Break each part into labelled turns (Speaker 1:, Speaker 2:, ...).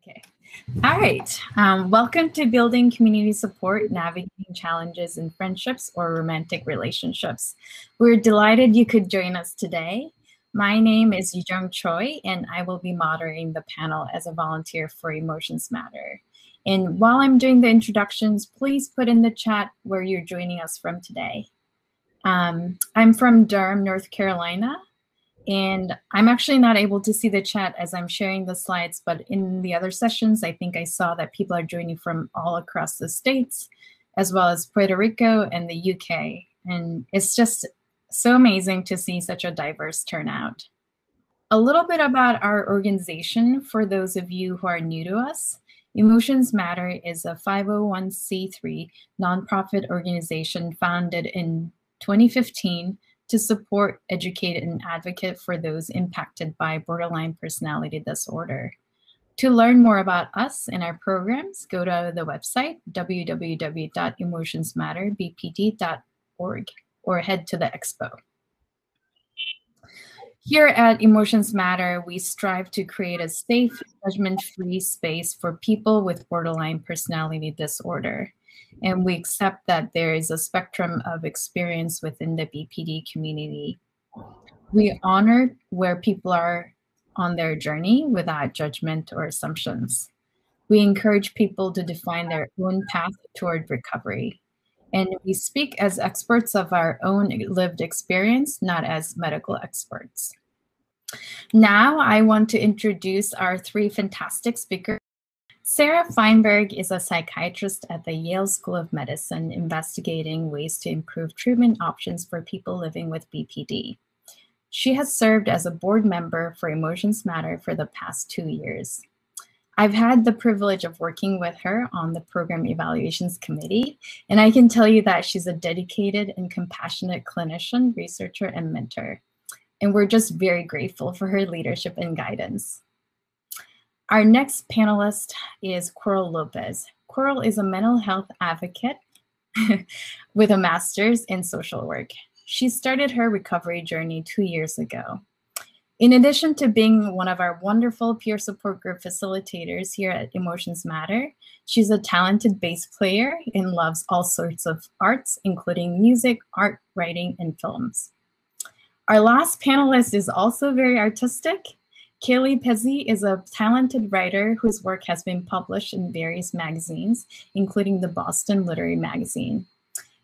Speaker 1: Okay. All right. Welcome to Building Community Support, Navigating Challenges in Friendships or Romantic Relationships. We're delighted you could join us today. My name is Yujung Choi, and I will be moderating the panel as a volunteer for Emotions Matter. And while I'm doing the introductions, please put in the chat where you're joining us from today. I'm from Durham, North Carolina. And I'm actually not able to see the chat as I'm sharing the slides, but in the other sessions, I think I saw that people are joining from all across the States, as well as Puerto Rico and the UK. And it's just so amazing to see such a diverse turnout. A little bit about our organization for those of you who are new to us. Emotions Matter is a 501c3 nonprofit organization founded in 2015 to support, educate, and advocate for those impacted by borderline personality disorder. To learn more about us and our programs, go to the website, www.emotionsmatterbpd.org, or head to the expo. Here at Emotions Matter, we strive to create a safe, judgment-free space for people with borderline personality disorder. And we accept that there is a spectrum of experience within the BPD community. We honor where people are on their journey without judgment or assumptions. We encourage people to define their own path toward recovery. And we speak as experts of our own lived experience, not as medical experts. Now I want to introduce our three fantastic speakers. Sarah Fineberg is a psychiatrist at the Yale School of Medicine, investigating ways to improve treatment options for people living with BPD. She has served as a board member for Emotions Matter for the past 2 years. I've had the privilege of working with her on the Program Evaluations Committee, and I can tell you that she's a dedicated and compassionate clinician, researcher, and mentor. And we're just very grateful for her leadership and guidance. Our next panelist is Coral Lopez. Coral is a mental health advocate with a master's in social work. She started her recovery journey 2 years ago. In addition to being one of our wonderful peer support group facilitators here at Emotions Matter, she's a talented bass player and loves all sorts of arts, including music, art, writing, and films. Our last panelist is also very artistic. Kaylee Pezzi is a talented writer whose work has been published in various magazines, including the Boston Literary Magazine.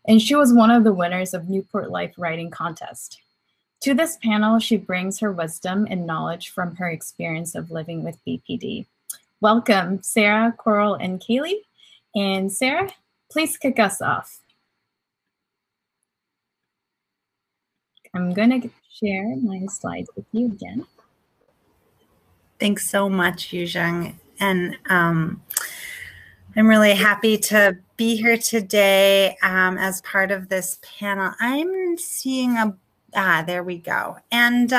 Speaker 1: And she was one of the winners of Newport Life Writing Contest. To this panel, she brings her wisdom and knowledge from her experience of living with BPD. Welcome, Sarah, Coral, and Kaylee. And Sarah, please kick us off. I'm going to share my slides with you again.
Speaker 2: Thanks so much, Yujung. And I'm really happy to be here today as part of this panel. I'm seeing there we go. And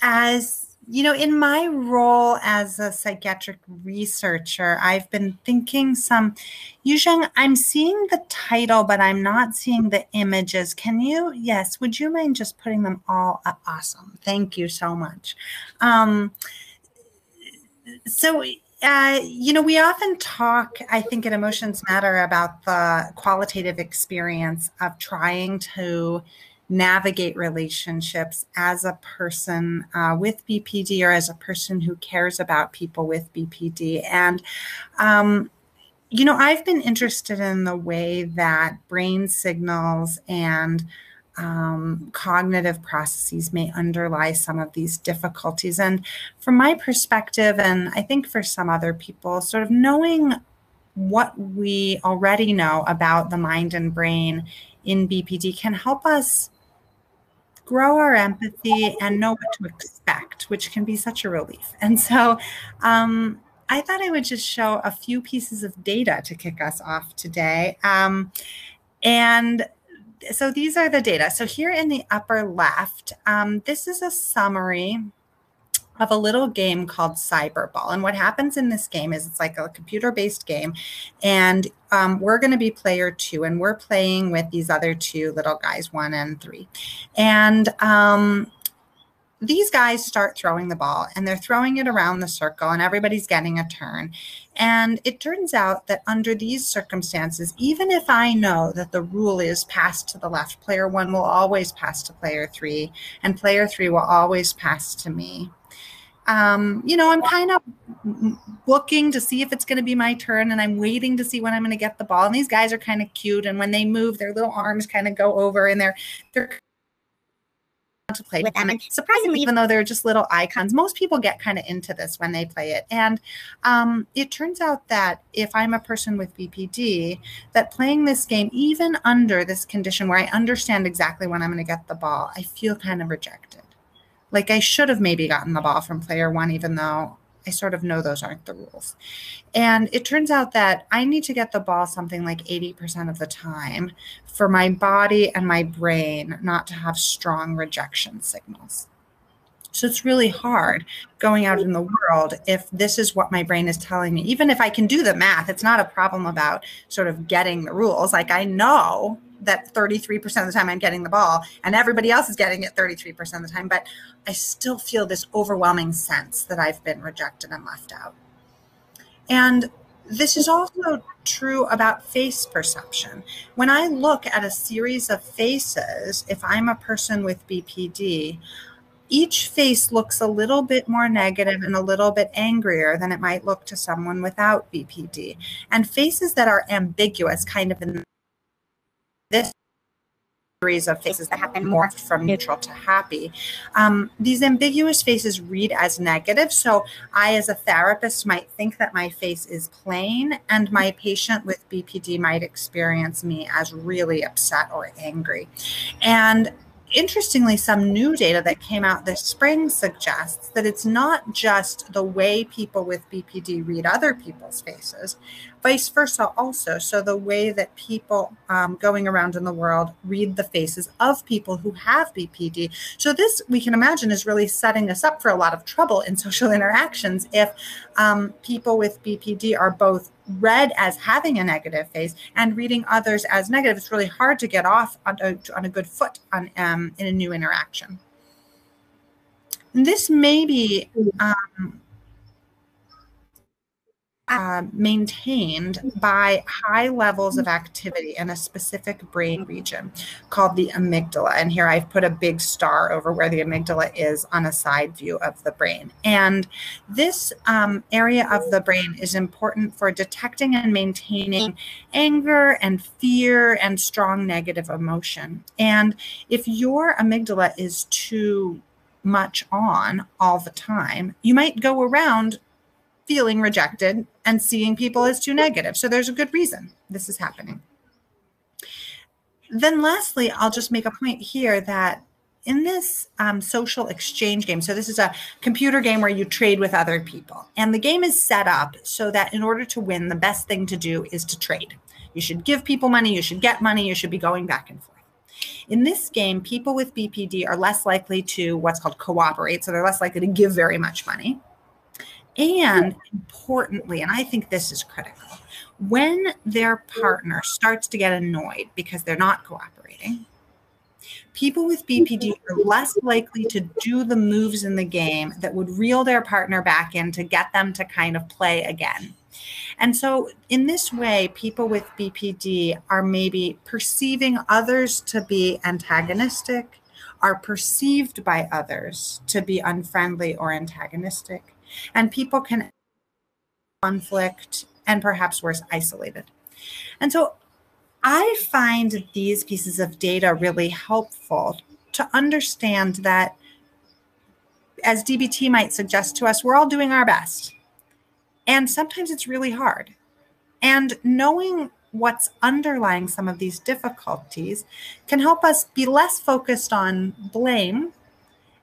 Speaker 2: as you know, in my role as a psychiatric researcher, I've been thinking Yujung, I'm seeing the title, but I'm not seeing the images. Can you, yes, would you mind just putting them all up? Awesome. Thank you so much. You know, we often talk, I think at Emotions Matter, about the qualitative experience of trying to navigate relationships as a person with BPD or as a person who cares about people with BPD. And, you know, I've been interested in the way that brain signals and cognitive processes may underlie some of these difficulties. And from my perspective, and I think for some other people, sort of knowing what we already know about the mind and brain in BPD can help us grow our empathy and know what to expect, which can be such a relief. And so I thought I would just show a few pieces of data to kick us off today. And so these are the data. So here in the upper left, this is a summary of a little game called Cyberball. And what happens in this game is it's like a computer-based game. And we're going to be player 2, and we're playing with these other 2 little guys, 1 and 3. And these guys start throwing the ball, and they're throwing it around the circle, and everybody's getting a turn. And it turns out that under these circumstances, even if I know that the rule is pass to the left, player 1 will always pass to player 3, and player 3 will always pass to me. You know, I'm kind of looking to see if it's going to be my turn, and I'm waiting to see when I'm going to get the ball. And these guys are kind of cute, and when they move, their little arms kind of go over, and they're to play with them. And surprisingly, even though they're just little icons, most people get kind of into this when they play it. And it turns out that if I'm a person with BPD, that playing this game, even under this condition where I understand exactly when I'm going to get the ball, I feel kind of rejected. Like I should have maybe gotten the ball from player 1, even though I sort of know those aren't the rules. And it turns out that I need to get the ball something like 80% of the time for my body and my brain not to have strong rejection signals. So it's really hard going out in the world if this is what my brain is telling me. Even if I can do the math, it's not a problem about sort of getting the rules. Like I know that 33% of the time I'm getting the ball and everybody else is getting it 33% of the time, but I still feel this overwhelming sense that I've been rejected and left out. And this is also true about face perception. When I look at a series of faces, if I'm a person with BPD, each face looks a little bit more negative and a little bit angrier than it might look to someone without BPD. And faces that are ambiguous, kind of in this series of faces that have been morphed from neutral to happy, these ambiguous faces read as negative. So I, as a therapist, might think that my face is plain, and my patient with BPD might experience me as really upset or angry. And interestingly, some new data that came out this spring suggests that it's not just the way people with BPD read other people's faces, vice versa also. So the way that people going around in the world read the faces of people who have BPD. So this, we can imagine, is really setting us up for a lot of trouble in social interactions if people with BPD are both read as having a negative face and reading others as negative. It's really hard to get off on a good foot on, in a new interaction. And this may be maintained by high levels of activity in a specific brain region called the amygdala. And here I've put a big star over where the amygdala is on a side view of the brain. And this area of the brain is important for detecting and maintaining anger and fear and strong negative emotion. And if your amygdala is too much on all the time, you might go around feeling rejected and seeing people as too negative. So there's a good reason this is happening. Then lastly, I'll just make a point here that in this social exchange game, so this is a computer game where you trade with other people, and the game is set up so that in order to win, the best thing to do is to trade. You should give people money, you should get money, you should be going back and forth. In this game, people with BPD are less likely to what's called cooperate, so they're less likely to give very much money. And importantly, and I think this is critical, when their partner starts to get annoyed because they're not cooperating, people with BPD are less likely to do the moves in the game that would reel their partner back in to get them to kind of play again. And so in this way, people with BPD are maybe perceiving others to be antagonistic, are perceived by others to be unfriendly or antagonistic. And people can conflict and perhaps worse, isolated. And so I find these pieces of data really helpful to understand that, as DBT might suggest to us, we're all doing our best. And sometimes it's really hard. And knowing what's underlying some of these difficulties can help us be less focused on blame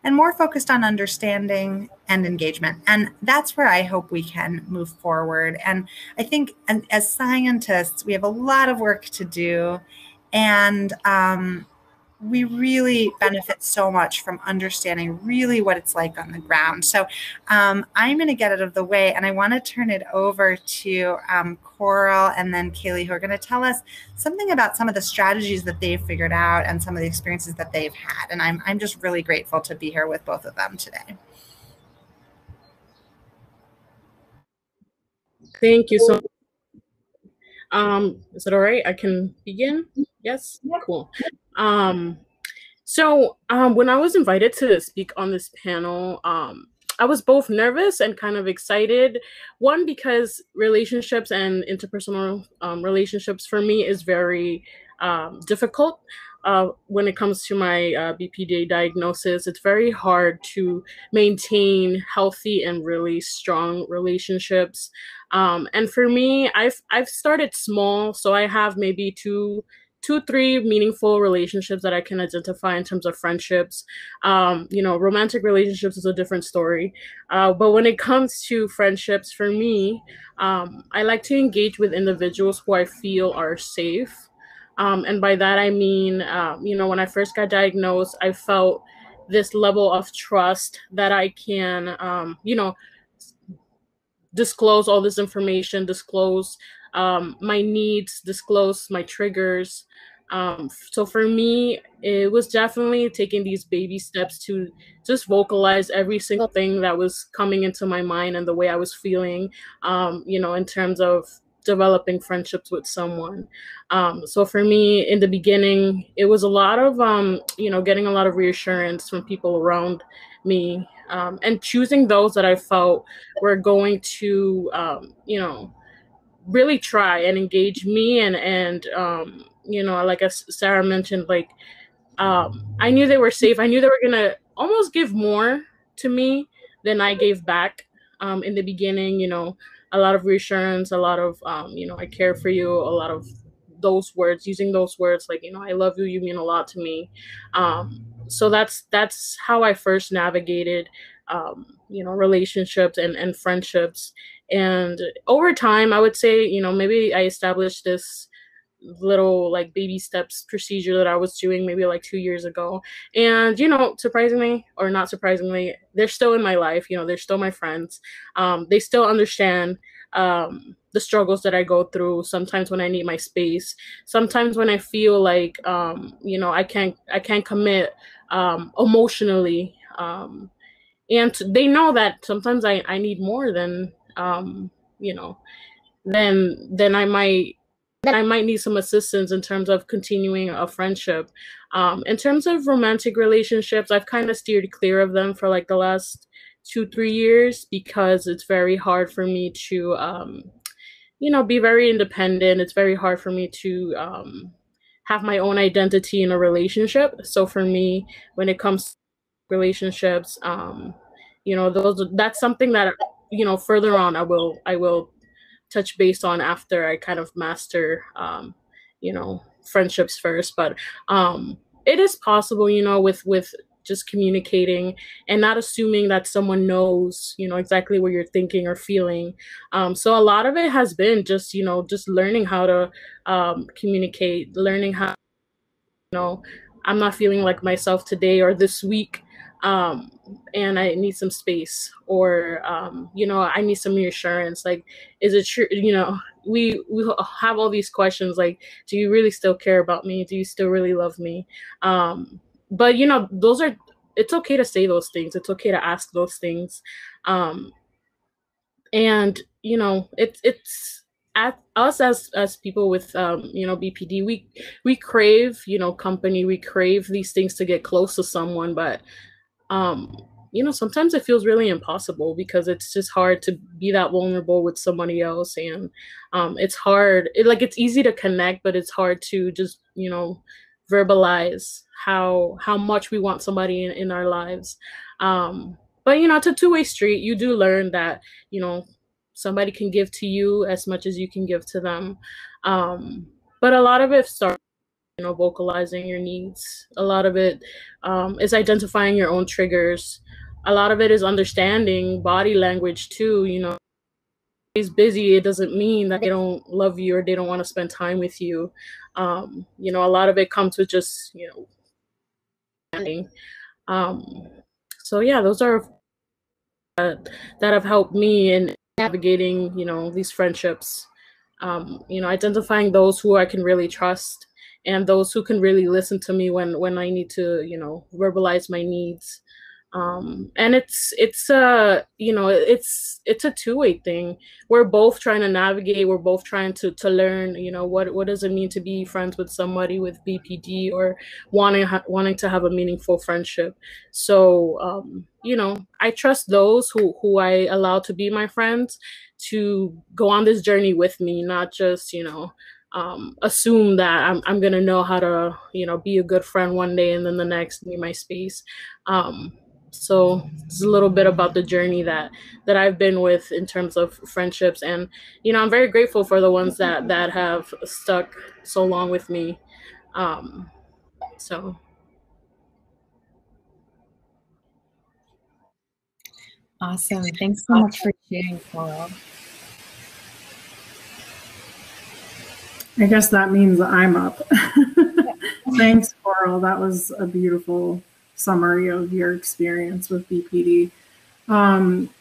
Speaker 2: and more focused on understanding and engagement. And that's where I hope we can move forward. And I think as scientists, we have a lot of work to do. And we really benefit so much from understanding really what it's like on the ground. So I'm going to get out of the way, and I want to turn it over to Coral and then Kaylee, who are going to tell us something about some of the strategies that they've figured out and some of the experiences that they've had. And I'm just really grateful to be here with both of them today.
Speaker 3: Thank you so much. Is it all right? I can begin? Yes? Cool. So when I was invited to speak on this panel, I was both nervous and kind of excited. One, because relationships and interpersonal relationships for me is very difficult. When it comes to my BPD diagnosis, it's very hard to maintain healthy and really strong relationships. And for me, I've started small, so I have maybe two, three meaningful relationships that I can identify in terms of friendships. Romantic relationships is a different story. But when it comes to friendships, for me, I like to engage with individuals who I feel are safe. And by that, I mean, when I first got diagnosed, I felt this level of trust that I can, disclose all this information, disclose my needs, disclose my triggers. So for me, it was definitely taking these baby steps to just vocalize every single thing that was coming into my mind and the way I was feeling, in terms of developing friendships with someone. So for me, in the beginning, it was a lot of, getting a lot of reassurance from people around me, and choosing those that I felt were going to, really try and engage me. And like as Sarah mentioned, like, I knew they were safe. I knew they were going to almost give more to me than I gave back. In the beginning, a lot of reassurance, a lot of, I care for you, a lot of those words, using those words like, I love you, you mean a lot to me. So that's how I first navigated, relationships and friendships. And over time, I would say, maybe I established this little like baby steps procedure that I was doing maybe like 2 years ago. And, surprisingly or not surprisingly, they're still in my life. They're still my friends. They still understand the struggles that I go through. Sometimes when I need my space, sometimes when I feel like, I can't commit emotionally. And they know that sometimes I need more than, then I might need some assistance in terms of continuing a friendship. In terms of romantic relationships, I've kind of steered clear of them for like the last 2-3 years because it's very hard for me to, be very independent. It's very hard for me to have my own identity in a relationship. So for me, when it comes to relationships, that's something that, further on I will touch base on after I kind of master, friendships first. But it is possible, with just communicating and not assuming that someone knows, exactly what you're thinking or feeling. So a lot of it has been just, just learning how to communicate, learning how, I'm not feeling like myself today or this week. And I need some space, or I need some reassurance. Like, is it true? We have all these questions like, do you really still care about me? Do you still really love me? But it's okay to say those things. It's okay to ask those things. And it's at us as people with BPD, we crave company, we crave these things to get close to someone, but sometimes it feels really impossible because it's just hard to be that vulnerable with somebody else. And it's hard. It's easy to connect, but it's hard to just, verbalize how much we want somebody in our lives. But, it's a two-way street. You do learn that, somebody can give to you as much as you can give to them. But a lot of it starts, vocalizing your needs. A lot of it is identifying your own triggers. A lot of it is understanding body language too. He's busy, it doesn't mean that they don't love you or they don't want to spend time with you. A lot of it comes with just, understanding. So yeah, those are that have helped me in navigating, these friendships. Identifying those who I can really trust and those who can really listen to me when I need to, verbalize my needs. And it's a two-way thing. We're both trying to navigate, we're both trying to learn, what does it mean to be friends with somebody with BPD, or wanting to have a meaningful friendship. So I trust those who I allow to be my friends to go on this journey with me, not just assume that I'm gonna know how to be a good friend one day and then the next need my space. So it's a little bit about the journey that I've been with in terms of friendships, and I'm very grateful for the ones that have stuck so long with me. So
Speaker 1: awesome. Thanks so much for sharing, Coral.
Speaker 4: I guess that means I'm up. Thanks, Coral. That was a beautiful summary of your experience with BPD.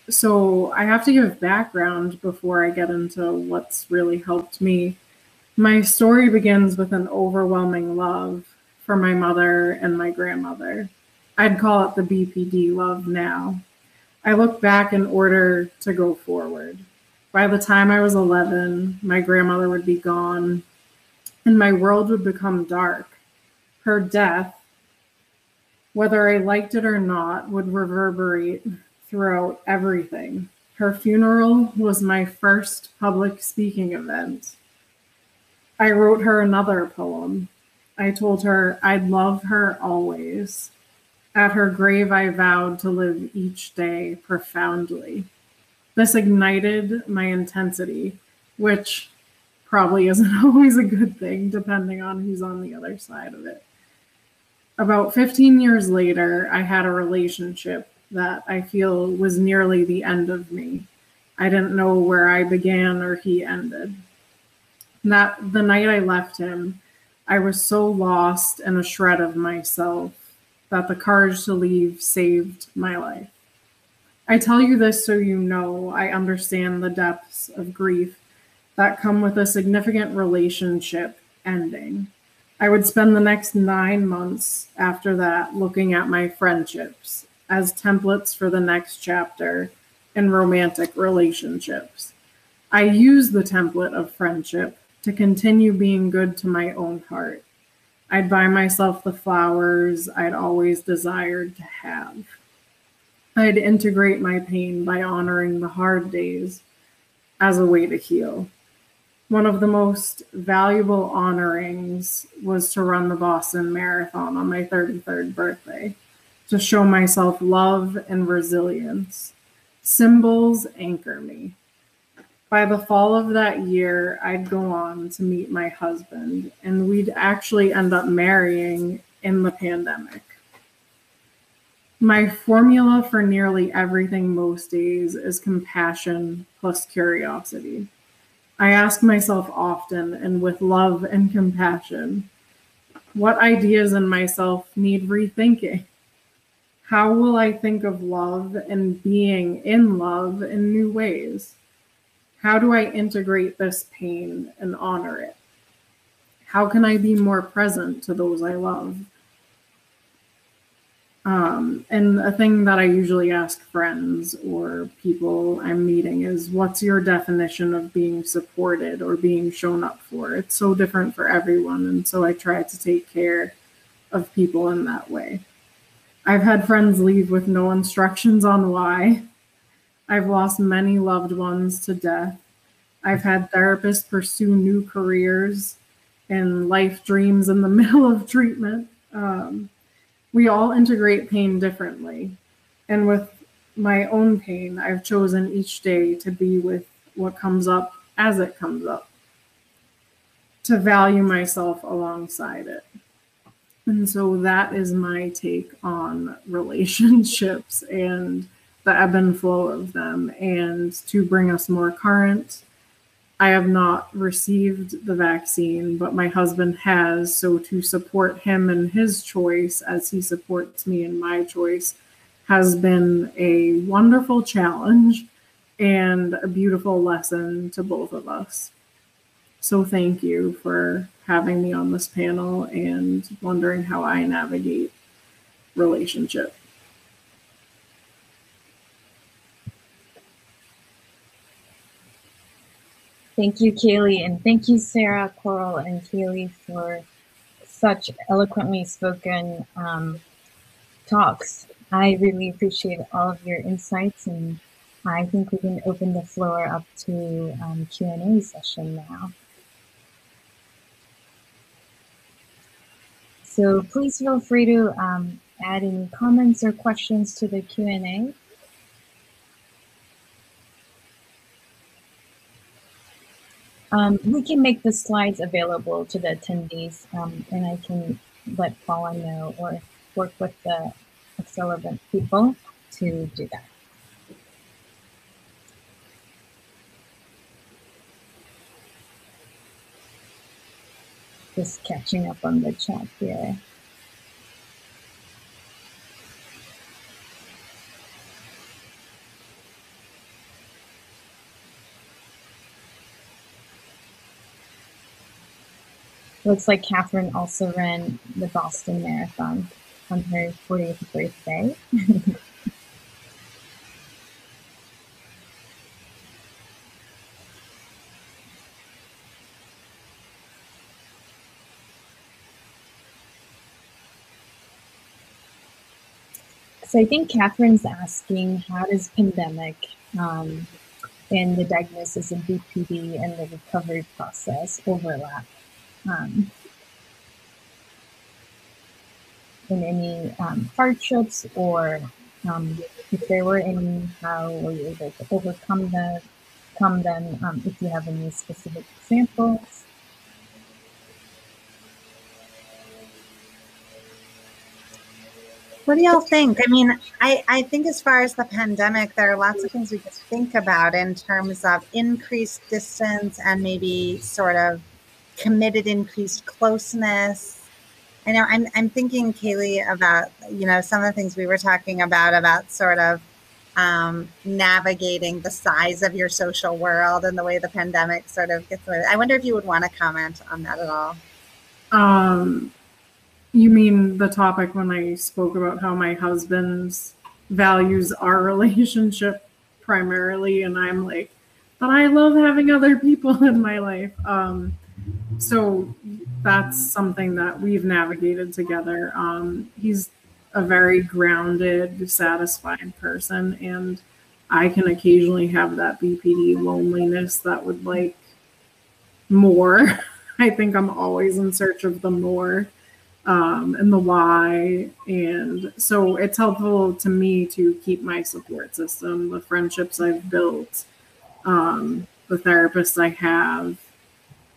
Speaker 4: So I have to give background before I get into what's really helped me. My story begins with an overwhelming love for my mother and my grandmother. I'd call it the BPD love now. I look back in order to go forward. By the time I was 11, my grandmother would be gone and my world would become dark. Her death, whether I liked it or not, would reverberate throughout everything. Her funeral was my first public speaking event. I wrote her another poem. I told her I'd love her always. At her grave, I vowed to live each day profoundly. This ignited my intensity, which probably isn't always a good thing, depending on who's on the other side of it. About 15 years later, I had a relationship that I feel was nearly the end of me. I didn't know where I began or he ended. The night I left him, I was so lost in a shred of myself that the courage to leave saved my life. I tell you this so you know I understand the depths of grief that come with a significant relationship ending. I would spend the next 9 months after that looking at my friendships as templates for the next chapter in romantic relationships. I use the template of friendship to continue being good to my own heart. I'd buy myself the flowers I'd always desired to have. I'd integrate my pain by honoring the hard days as a way to heal. One of the most valuable honorings was to run the Boston Marathon on my 33rd birthday, to show myself love and resilience. Symbols anchor me. By the fall of that year, I'd go on to meet my husband, and we'd actually end up marrying in the pandemic. My formula for nearly everything most days is compassion plus curiosity. I ask myself often, and with love and compassion, what ideas in myself need rethinking? How will I think of love and being in love in new ways? How do I integrate this pain and honor it? How can I be more present to those I love? And a thing that I usually ask friends or people I'm meeting is, what's your definition of being supported or being shown up for? It's so different for everyone, and so I try to take care of people in that way. I've had friends leave with no instructions on why. I've lost many loved ones to death. I've had therapists pursue new careers and life dreams in the middle of treatment. We all integrate pain differently. And with my own pain, I've chosen each day to be with what comes up as it comes up, to value myself alongside it. And so that is my take on relationships and the ebb and flow of them. And to bring us more current, I have not received the vaccine, but my husband has. So to support him in his choice as he supports me in my choice has been a wonderful challenge and a beautiful lesson to both of us. So thank you for having me on this panel and wondering how I navigate relationship.
Speaker 1: Thank you, Kaylee, and thank you, Sarah, Coral, and Kaylee for such eloquently spoken talks. I really appreciate all of your insights, and I think we can open the floor up to Q&A session now. So please feel free to add any comments or questions to the Q&A. We can make the slides available to the attendees, and I can let Paula know or work with the relevant people to do that. Just catching up on the chat here. Looks like Catherine also ran the Boston Marathon on her 40th birthday. So I think Catherine's asking, how does pandemic and the diagnosis of BPD and the recovery process overlap? In any hardships, or if there were any, how were you able to overcome them? If you have any specific examples.
Speaker 2: What do y'all think? I mean, I think as far as the pandemic, there are lots of things we could think about in terms of increased distance and maybe sort of committed increased closeness. I know I'm thinking, Kaylee, about, you know, some of the things we were talking about sort of navigating the size of your social world and the way the pandemic sort of gets with it. I wonder if you would want to comment on that at all.
Speaker 4: You mean the topic when I spoke about how my husband values our relationship primarily, and I'm like, but I love having other people in my life. So that's something that we've navigated together. He's a very grounded, satisfied person, and I can occasionally have that BPD loneliness that would like more. I think I'm always in search of the more and the why. And so it's helpful to me to keep my support system, the friendships I've built, the therapists I have,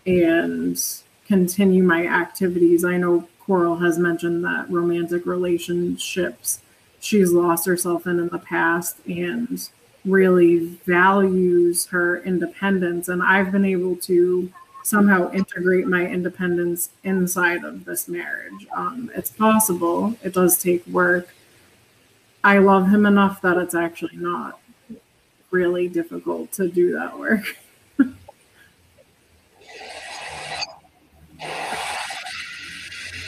Speaker 4: and continue my activities. I know Coral has mentioned that romantic relationships she's lost herself in the past and really values her independence. And I've been able to somehow integrate my independence inside of this marriage. It's possible. It does take work. I love him enough that it's actually not really difficult to do that work.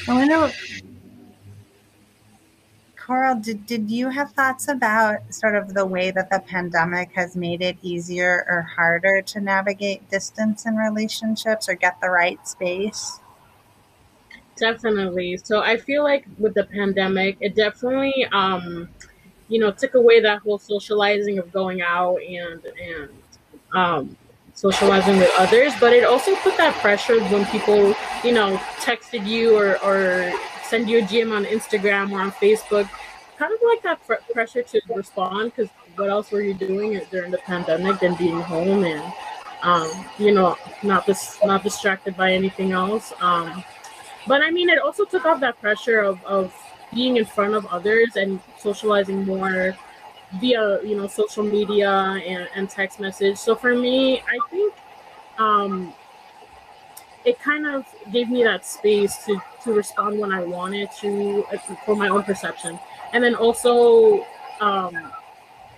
Speaker 2: I wonder, Coral, did you have thoughts about sort of the way that the pandemic has made it easier or harder to navigate distance in relationships or get the right space?
Speaker 3: Definitely. So I feel like with the pandemic, it definitely, you know, took away that whole socializing of going out and socializing with others, but it also put that pressure when people, you know, texted you or send you a DM on Instagram or on Facebook, kind of like that pressure to respond, because what else were you doing during the pandemic than being home and, you know, not distracted by anything else. But I mean, it also took off that pressure of being in front of others and socializing more via, you know, social media and text message. So for me, I think it kind of gave me that space to respond when I wanted to, for my own perception. And then also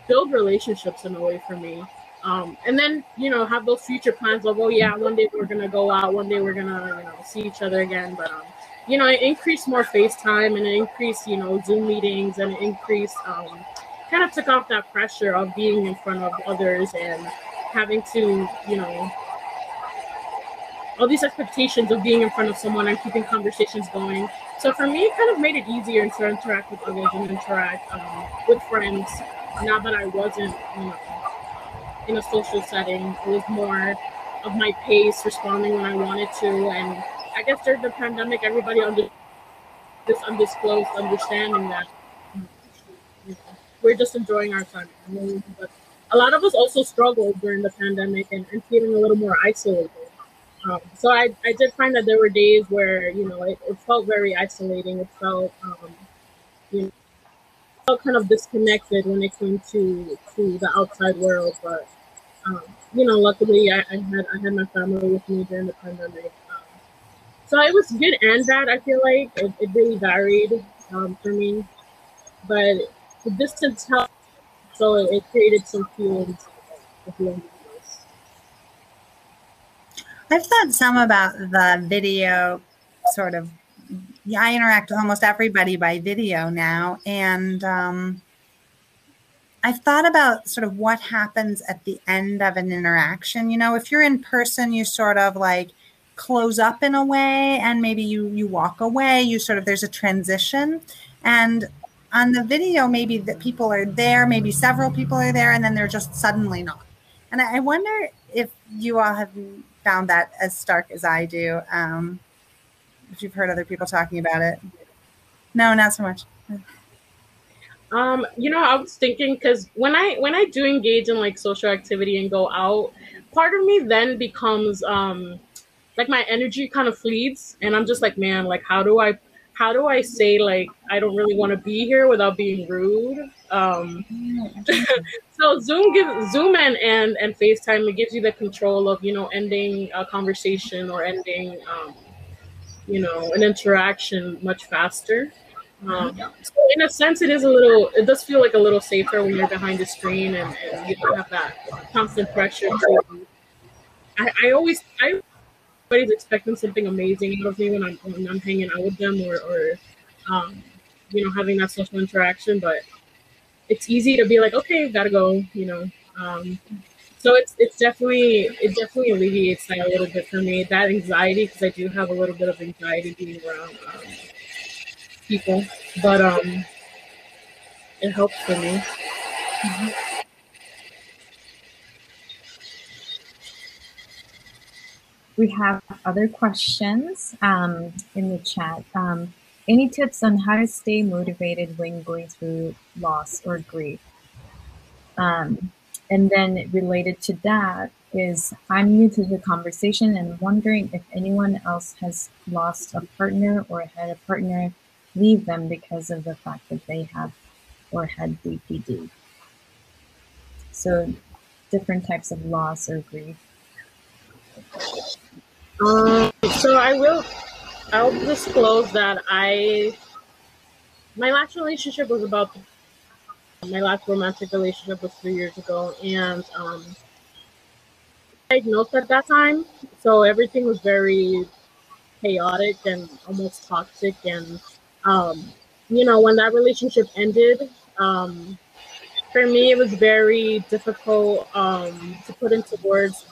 Speaker 3: build relationships in a way for me. And then, you know, have those future plans of, oh yeah, one day we're going to go out, one day we're going to, you know, see each other again. But, you know, it increased more FaceTime, and it increased, you know, Zoom meetings, and it increased, kind of took off that pressure of being in front of others and having to, you know, all these expectations of being in front of someone and keeping conversations going. So for me, it kind of made it easier to interact with others and interact with friends. Now that I wasn't, you know, in a social setting, it was more of my pace, responding when I wanted to. And I guess during the pandemic, everybody under this undisclosed understanding that, you know, we're just enjoying our time. But a lot of us also struggled during the pandemic and feeling a little more isolated. So I did find that there were days where, you know, it felt very isolating. It felt, you know, felt kind of disconnected when it came to the outside world. But, you know, luckily I had my family with me during the pandemic. So it was good and bad. I feel like it really varied for me. But the distance helped, so it created some feelings of loneliness.
Speaker 2: I've thought some about the video sort of, yeah, I interact with almost everybody by video now. And I've thought about sort of what happens at the end of an interaction. You know, if you're in person, you sort of like close up in a way, and maybe you walk away, you sort of, there's a transition. And on the video, maybe that people are there, maybe several people are there, and then they're just suddenly not. And I wonder if you all have found that as stark as I do. If you've heard other people talking about it. No, not so much.
Speaker 3: You know, I was thinking, because when I do engage in like social activity and go out, part of me then becomes like my energy kind of fleets, and I'm just like, man, like how do I say like I don't really want to be here without being rude? So Zoom and FaceTime, it gives you the control of, you know, ending a conversation or ending you know, an interaction much faster. So in a sense, it does feel like a little safer when you're behind the screen and you don't have that constant pressure to. Everybody's expecting something amazing out of me when I'm hanging out with them or you know, having that social interaction, but it's easy to be like, okay, gotta go, you know. So it definitely alleviates that a little bit for me, that anxiety, because I do have a little bit of anxiety being around people, but it helps for me. Mm-hmm.
Speaker 1: We have other questions in the chat. Any tips on how to stay motivated when going through loss or grief? And then related to that is, I'm new to the conversation and wondering if anyone else has lost a partner or had a partner leave them because of the fact that they have or had BPD. So different types of loss or grief.
Speaker 3: So I'll disclose that my last relationship was my last romantic relationship was 3 years ago, and diagnosed at that time, so everything was very chaotic and almost toxic. And you know, when that relationship ended, for me it was very difficult to put into words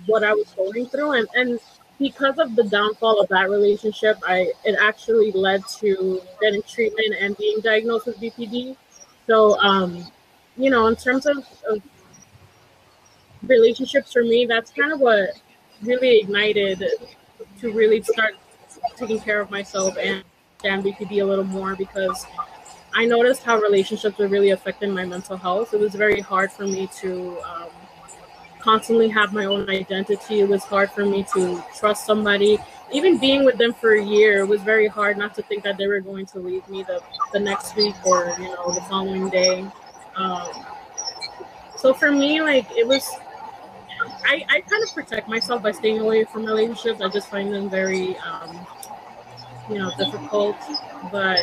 Speaker 3: what I was going through, and because of the downfall of that relationship, it actually led to getting treatment and being diagnosed with BPD. So you know, in terms of relationships for me, that's kind of what really ignited to really start taking care of myself and understand BPD a little more, because I noticed how relationships were really affecting my mental health. It was very hard for me to constantly have my own identity. It was hard for me to trust somebody. Even being with them for a year, it was very hard not to think that they were going to leave me the next week or, you know, the following day. So for me, like, it was I kind of protect myself by staying away from relationships. I just find them very, difficult. But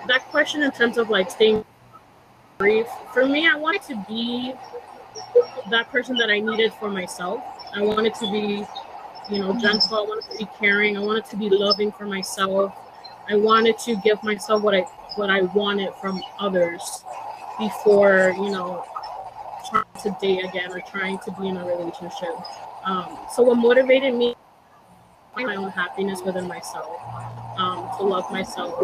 Speaker 3: that question in terms of like staying brief, for me, I wanted to be that person that I needed for myself. I wanted to be, gentle. I wanted to be caring. I wanted to be loving for myself. I wanted to give myself what I wanted from others before, trying to date again or trying to be in a relationship. So what motivated me, my own happiness within myself, to love myself,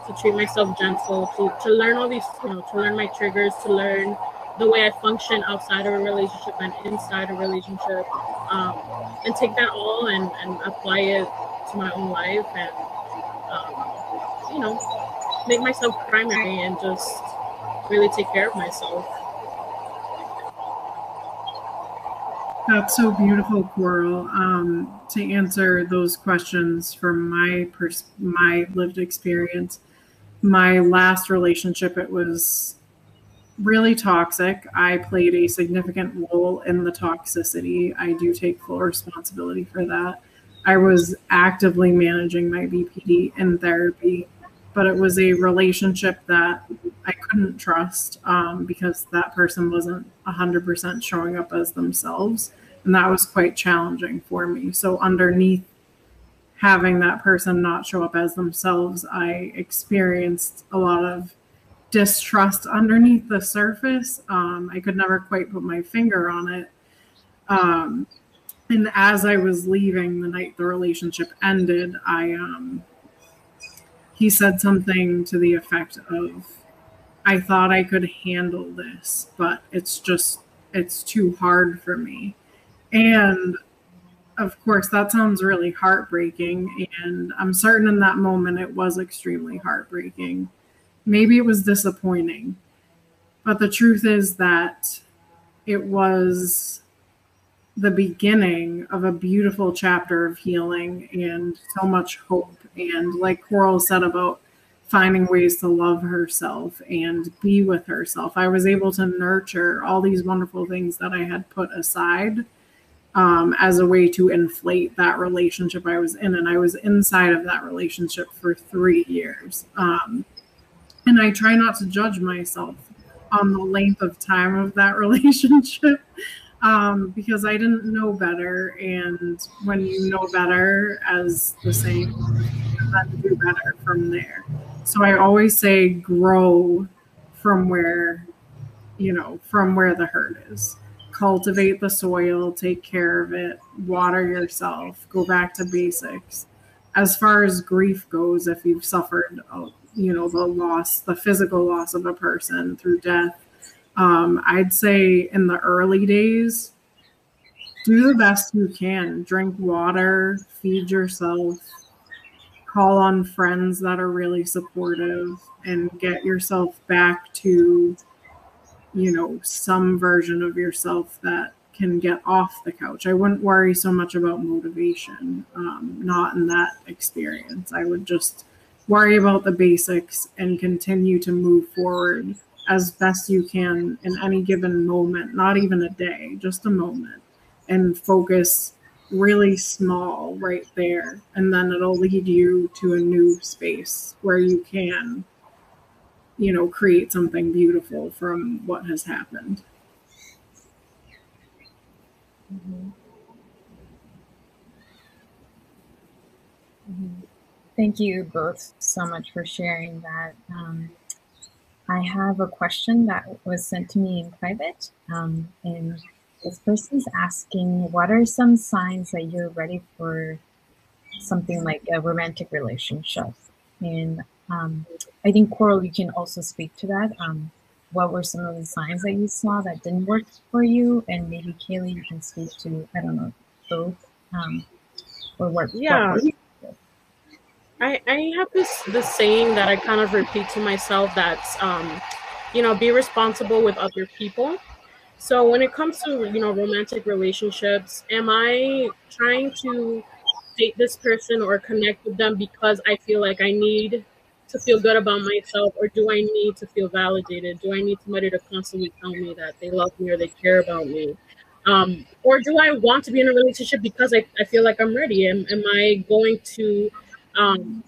Speaker 3: to treat myself gentle, to learn all these, to learn my triggers, to learn the way I function outside of a relationship and inside a relationship, and take that all and apply it to my own life and, make myself primary and just really take care of myself.
Speaker 4: That's so beautiful, Coral. To answer those questions from my lived experience, my last relationship, it was really toxic. I played a significant role in the toxicity. I do take full responsibility for that. I was actively managing my BPD in therapy, but it was a relationship that I couldn't trust because that person wasn't 100% showing up as themselves. And that was quite challenging for me. So underneath having that person not show up as themselves, I experienced a lot of distrust underneath the surface. I could never quite put my finger on it. And as I was leaving the night the relationship ended, he said something to the effect of, I thought I could handle this, but it's too hard for me. And of course, that sounds really heartbreaking. And I'm certain in that moment it was extremely heartbreaking. Maybe it was disappointing. But the truth is that it was the beginning of a beautiful chapter of healing and so much hope. And like Coral said about finding ways to love herself and be with herself, I was able to nurture all these wonderful things that I had put aside as a way to inflate that relationship I was in. And I was inside of that relationship for 3 years. And I try not to judge myself on the length of time of that relationship because I didn't know better. And when you know better, as the saying, you have to do better from there. So I always say grow from where the hurt is. Cultivate the soil, take care of it, water yourself, go back to basics. As far as grief goes, if you've suffered, the physical loss of a person through death, I'd say in the early days, do the best you can. Drink water, feed yourself, call on friends that are really supportive, and get yourself back to some version of yourself that can get off the couch. I wouldn't worry so much about motivation, not in that experience. I would just worry about the basics and continue to move forward as best you can in any given moment, not even a day, just a moment, and focus really small right there. And then it'll lead you to a new space where you can create something beautiful from what has happened.
Speaker 1: Mm-hmm. Mm-hmm. Thank you both so much for sharing that. I have a question that was sent to me in private, and this person's asking, what are some signs that you're ready for something like a romantic relationship? And I think, Coral, you can also speak to that. What were some of the signs that you saw that didn't work for you? And maybe Kaylee, you can speak to, I don't know, both, or what?
Speaker 3: Yeah.
Speaker 1: What
Speaker 3: I have this saying that I kind of repeat to myself that's, be responsible with other people. So when it comes to, romantic relationships, am I trying to date this person or connect with them because I feel like I need to feel good about myself, or do I need to feel validated? Do I need somebody to constantly tell me that they love me or they care about me? Or do I want to be in a relationship because I feel like I'm ready? Am I going to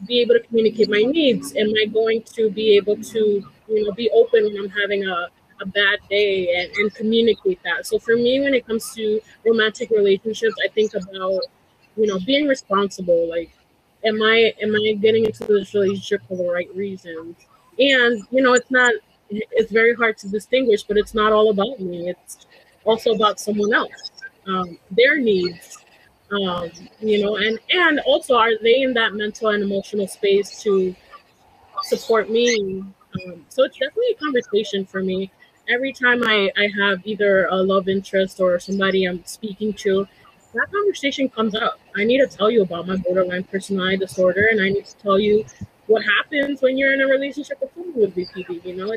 Speaker 3: be able to communicate my needs? Am I going to be able to, be open when I'm having a bad day and communicate that? So for me, when it comes to romantic relationships, I think about, being responsible. Like, am I getting into this relationship for the right reasons? And, it's very hard to distinguish, but it's not all about me. It's also about someone else, their needs, and also, are they in that mental and emotional space to support me? So it's definitely a conversation for me. Every time I have either a love interest or somebody I'm speaking to, that conversation comes up. I need to tell you about my borderline personality disorder, and I need to tell you what happens when you're in a relationship with someone with BPD.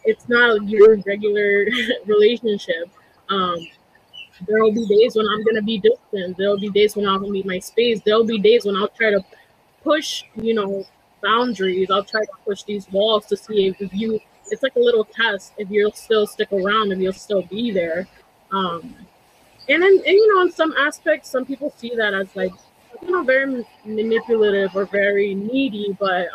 Speaker 3: It's not your regular relationship. There will be days when I'm gonna be distant. There will be days when I'll need my space. There will be days when I'll try to push, boundaries. I'll try to push these walls to see if you. It's like a little test if you'll still stick around, if you'll still be there. In some aspects, some people see that as like, very manipulative or very needy, but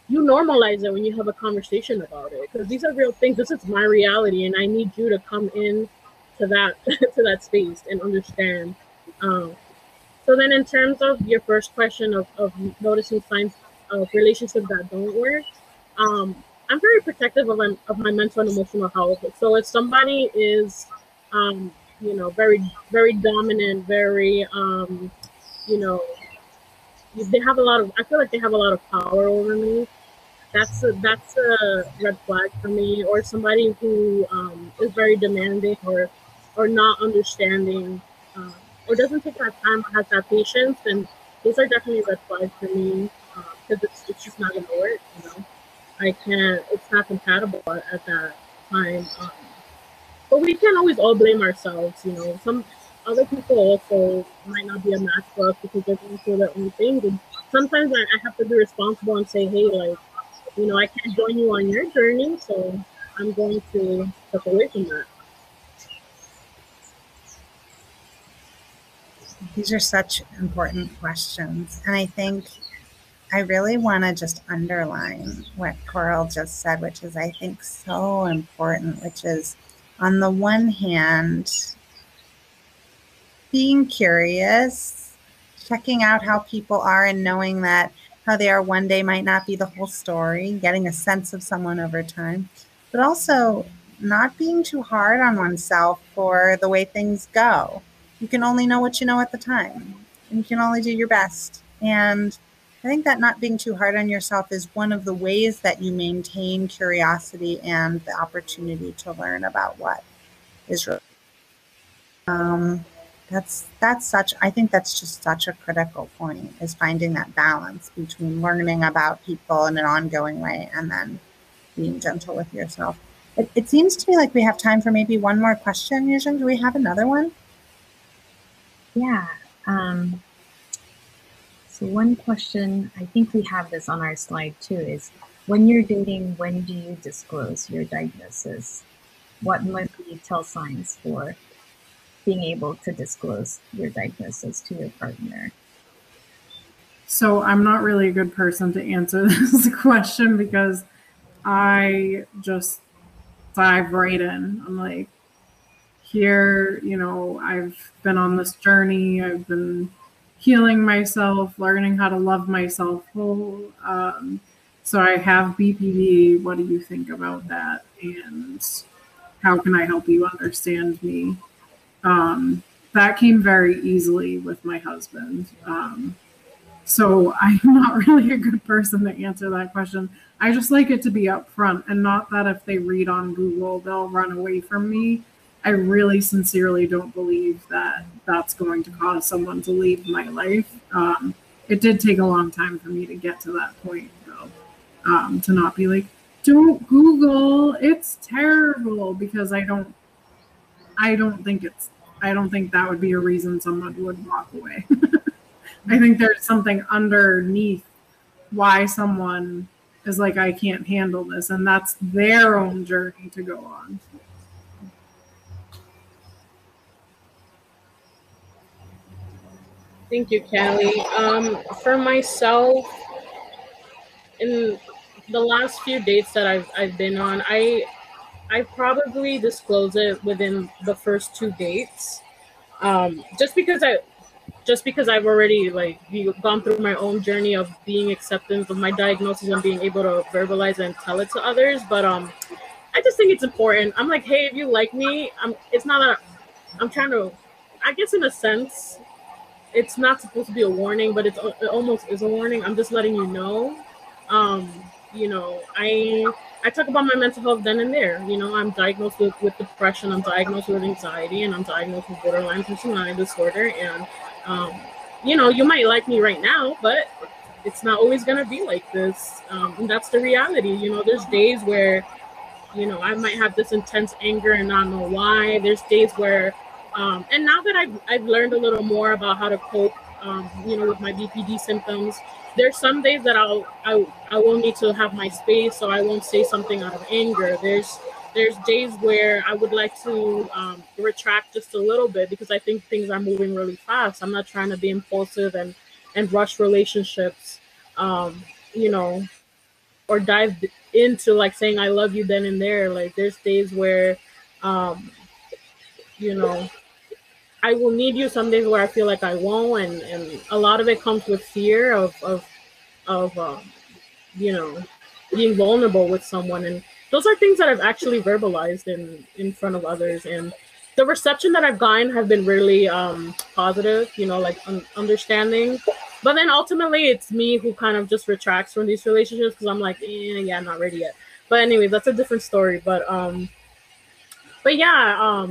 Speaker 3: you normalize it when you have a conversation about it, because these are real things. This is my reality, and I need you to come in to that to that space and understand. So then, in terms of your first question of noticing signs of relationships that don't work, I'm very protective of my mental and emotional health. So if somebody is, very, very dominant, very, they have a lot of. I feel like they have a lot of power over me. That's a red flag for me. Or somebody who is very demanding or not understanding, or doesn't take that time, or has that patience, and those are definitely red flags for me, because it's just not gonna work. I can't. It's not compatible at that time. But we can't always all blame ourselves. Some other people also might not be a match for us because they're going through their own things, and sometimes I have to be responsible and say, hey, like, I can't join you on your journey, so I'm going to step away from that.
Speaker 2: These are such important questions. And I think I really want to just underline what Coral just said, which is, I think, so important, which is, on the one hand, being curious, checking out how people are, and knowing that how they are one day might not be the whole story, getting a sense of someone over time, but also not being too hard on oneself for the way things go. You can only know what you know at the time, and you can only do your best. And I think that not being too hard on yourself is one of the ways that you maintain curiosity and the opportunity to learn about what is real. I think that's just such a critical point, is finding that balance between learning about people in an ongoing way and then being gentle with yourself. It seems to me like we have time for maybe one more question. Yujung, do we have another one?
Speaker 1: Yeah. So one question, I think we have this on our slide too, is when you're dating, when do you disclose your diagnosis? What might be tell signs for being able to disclose your diagnosis to your partner?
Speaker 4: So I'm not really a good person to answer this question, because I just dive right in. I'm like, here, I've been on this journey. I've been healing myself, learning how to love myself whole. So I have BPD. What do you think about that? And how can I help you understand me? That came very easily with my husband. So I'm not really a good person to answer that question. I just like it to be upfront, and not that if they read on Google, they'll run away from me. I really sincerely don't believe that that's going to cause someone to leave my life. It did take a long time for me to get to that point, though, to not be like, don't Google, it's terrible, because I don't think that would be a reason someone would walk away. I think there's something underneath why someone is like, I can't handle this, and that's their own journey to go on.
Speaker 3: Thank you, Calli. For myself, in the last few dates that I've been on, I probably disclose it within the first 2 dates. Just because I've already gone through my own journey of being acceptance of my diagnosis and being able to verbalize and tell it to others. But I just think it's important. I'm like, hey, if you like me, it's not that I'm trying to. I guess in a sense, it's not supposed to be a warning, but it almost is a warning. I'm just letting you know. Um, I talk about my mental health then and there. I'm diagnosed with depression, I'm diagnosed with anxiety, and I'm diagnosed with borderline personality disorder. And you might like me right now, but it's not always gonna be like this. And that's the reality. There's days where I might have this intense anger and not know why. There's days where, and now that I've learned a little more about how to cope, with my BPD symptoms, there's some days that I will need to have my space, so I won't say something out of anger. There's days where I would like to retract just a little bit because I think things are moving really fast. I'm not trying to be impulsive and rush relationships, or dive into saying I love you then and there. There's days where, I will need you. Some days where I feel like I won't, and a lot of it comes with fear of being vulnerable with someone. And those are things that I've actually verbalized in front of others, and the reception that I've gotten have been really positive, understanding. But then ultimately it's me who kind of just retracts from these relationships because I'm like, yeah, I'm not ready yet. But anyway, that's a different story. But yeah,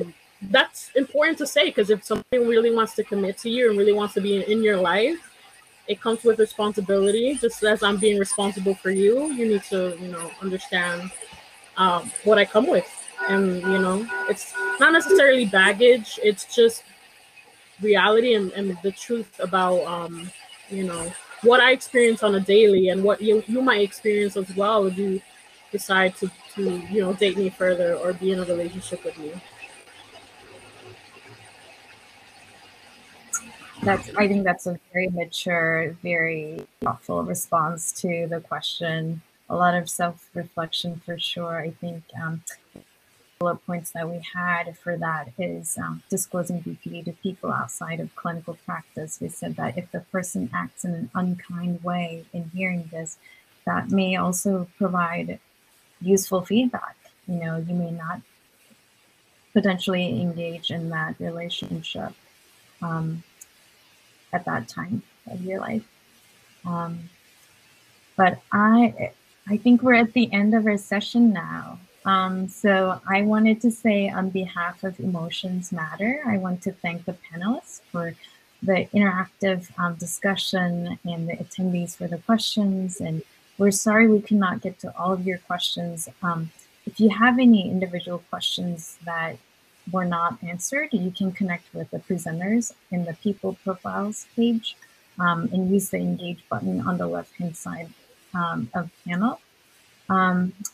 Speaker 3: that's important to say, because if somebody really wants to commit to you and really wants to be in your life, it comes with responsibility. Just as I'm being responsible for you, you need to, understand what I come with. And, it's not necessarily baggage. It's just reality and the truth about, what I experience on a daily and what you might experience as well if you decide to date me further or be in a relationship with me.
Speaker 1: I think that's a very mature, very thoughtful response to the question. A lot of self-reflection for sure. I think bullet points that we had for that is disclosing BPD to people outside of clinical practice. We said that if the person acts in an unkind way in hearing this, that may also provide useful feedback. You may not potentially engage in that relationship at that time of your life. But I think we're at the end of our session now. So I wanted to say on behalf of Emotions Matter, I want to thank the panelists for the interactive discussion and the attendees for the questions. And we're sorry we could not get to all of your questions. If you have any individual questions that were not answered, you can connect with the presenters in the People Profiles page and use the Engage button on the left-hand side of panel.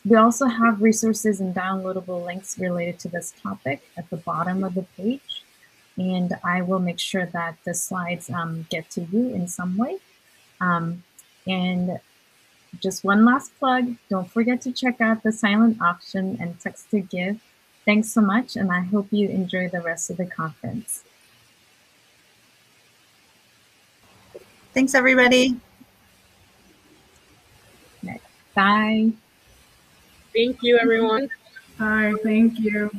Speaker 1: We also have resources and downloadable links related to this topic at the bottom of the page. And I will make sure that the slides get to you in some way. And just one last plug, don't forget to check out the silent auction and text to give. Thanks so much, and I hope you enjoy the rest of the conference.
Speaker 2: Thanks, everybody.
Speaker 1: Bye.
Speaker 3: Thank you, everyone.
Speaker 4: Bye. Thank you.